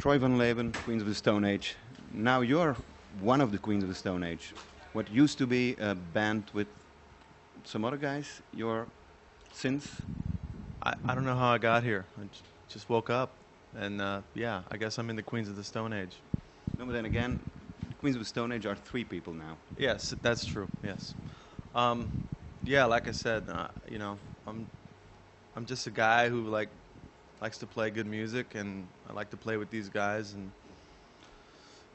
Troy Van Leeuwen, Queens of the Stone Age. Now you're one of the Queens of the Stone Age. What used to be a band with some other guys, you're since? I don't know how I got here. Just woke up, and yeah, I guess I'm in the Queens of the Stone Age. No, but then again, the Queens of the Stone Age are 3 people now. Yes, that's true. Yes. Yeah, like I said, I'm just a guy who likes to play good music, and I like to play with these guys, and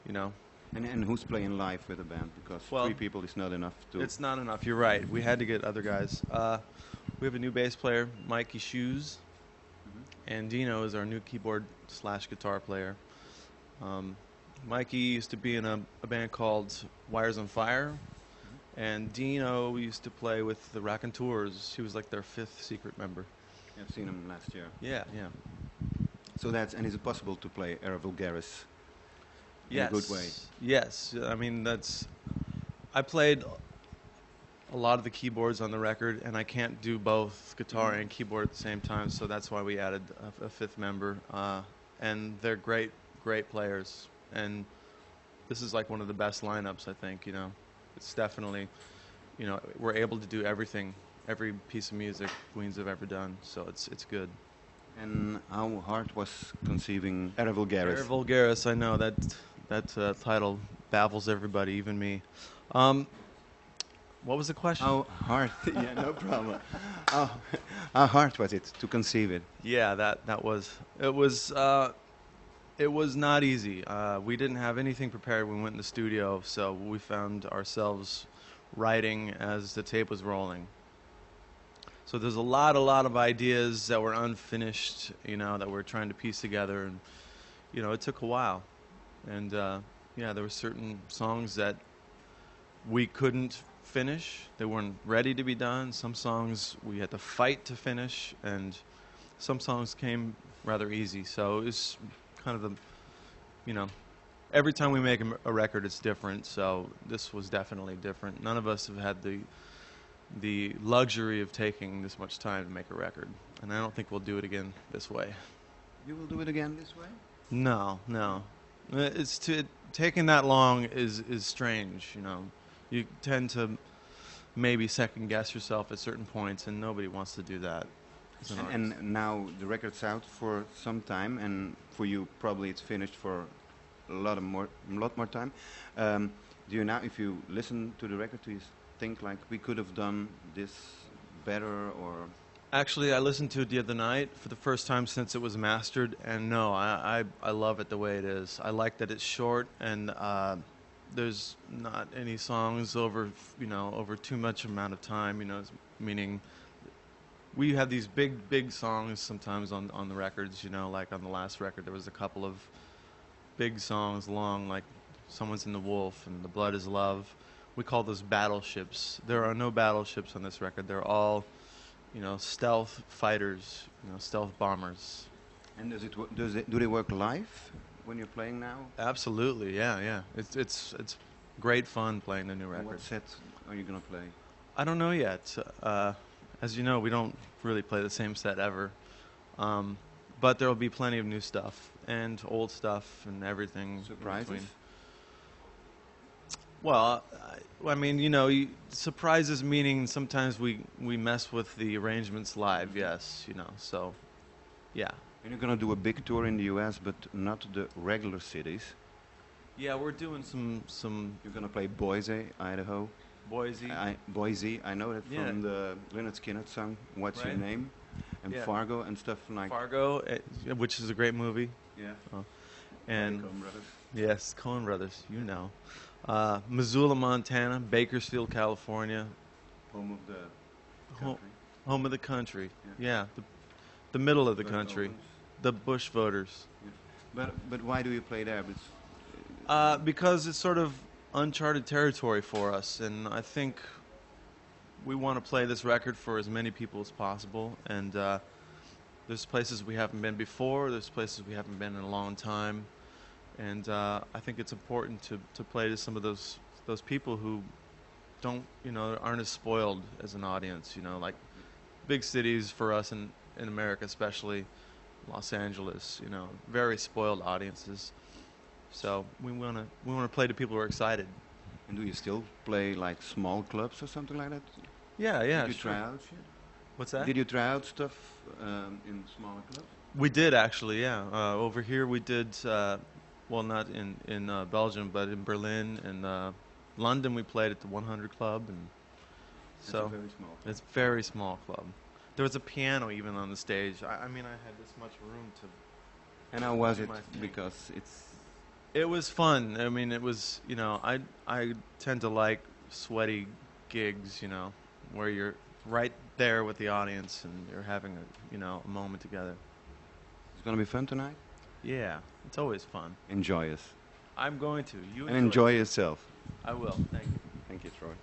you know. And who's playing live with a band? Because 3 people is not enough to... It's not enough, you're right. We had to get other guys. We have a new bass player, Mikey Shoes, and Dino is our new keyboard/guitar player. Mikey used to be in a band called Wires on Fire, and Dino used to play with the Raconteurs. He was like their 5th secret member. I've seen him last year. Yeah, yeah. So and is it possible to play Era Vulgaris in Yes. a good way? Yes. I mean, I played a lot of the keyboards on the record, and I can't do both guitar and keyboard at the same time, so that's why we added a 5th member. And they're great players. And this is like one of the best lineups, I think, you know. It's definitely, you know, we're able to do everything, every piece of music Queens have ever done, so it's good. And how hard was conceiving Era Vulgaris? Era Vulgaris, I know, that title baffles everybody, even me. What was the question? How hard? Yeah, no problem. How hard was it to conceive it? Yeah, it was not easy. We didn't have anything prepared when we went in the studio, so we found ourselves writing as the tape was rolling. So there's a lot of ideas that were unfinished, you know, that we're trying to piece together, and you know, it took a while. And yeah, there were certain songs that we couldn't finish. They weren't ready to be done. Some songs we had to fight to finish, and some songs came rather easy. So it's kind of you know, every time we make a record, it's different. So this was definitely different. None of us have had the luxury of taking this much time to make a record, and I don't think we'll do it again this way. You will do it again this way? No. Taking that long is strange, you know. You tend to maybe second guess yourself at certain points, and nobody wants to do that. And now the record's out for some time, and for you probably it's finished for a lot more time. Do you now, if you listen to the record, do you think like we could have done this better, or? Actually, I listened to it the other night for the first time since it was mastered, and no, I love it the way it is. I like that it's short, and there's not any songs over too much amount of time, you know, meaning we have these big songs sometimes on the records, you know, like on the last record there was a couple of big songs long, like Someone's in the Wolf and The Blood is Love. We call those battleships. There are no battleships on this record. They're all, you know, stealth fighters, you know, stealth bombers. And do they work live when you're playing now? Absolutely, yeah. It's great fun playing the new record. And what set are you gonna play? I don't know yet. As you know, we don't really play the same set ever. But there will be plenty of new stuff and old stuff and everything. Surprises? Well, I mean, you know, surprises meaning sometimes we mess with the arrangements live, yes, you know, so, yeah. And you're going to do a big tour in the US, but not the regular cities. Yeah, we're doing some... You're going to play Boise, Idaho. Boise. Boise, I know that from the Lynyrd Skynyrd song, What's Your Name? And Fargo and stuff like... Fargo, which is a great movie. Yeah. And Coen Brothers. Yes, Coen Brothers, you know. Missoula, Montana, Bakersfield, California. Home of the country. Home of the country, yeah. The middle of the country. The Bush voters. Yeah. But why do you play there? Because it's sort of uncharted territory for us, and I think we want to play this record for as many people as possible, and there's places we haven't been before, there's places we haven't been in a long time, and I think it's important to play to some of those people who don't, you know, aren't as spoiled as an audience, you know, like big cities for us in America especially, Los Angeles, you know, very spoiled audiences. So we wanna play to people who are excited. And do you still play like small clubs or something like that? Yeah, yeah, Did you sure. try out shit? What's that? Did you try out stuff in smaller clubs? We did actually, yeah. Over here we did, well, not in Belgium, but in Berlin and London. We played at the 100 Club, and That's so a very small club. it's a very small club. There was a piano even on the stage. I mean, I had this much room to. And how was do it? my thing. Because it's It was fun. I mean, it was, you know, I tend to like sweaty gigs, you know, where you're right there with the audience and you're having a moment together. it's gonna be fun tonight. Yeah, it's always fun. Enjoy us I'm going to. You and enjoy yourself. I will. Thank you. Thank you, Troy.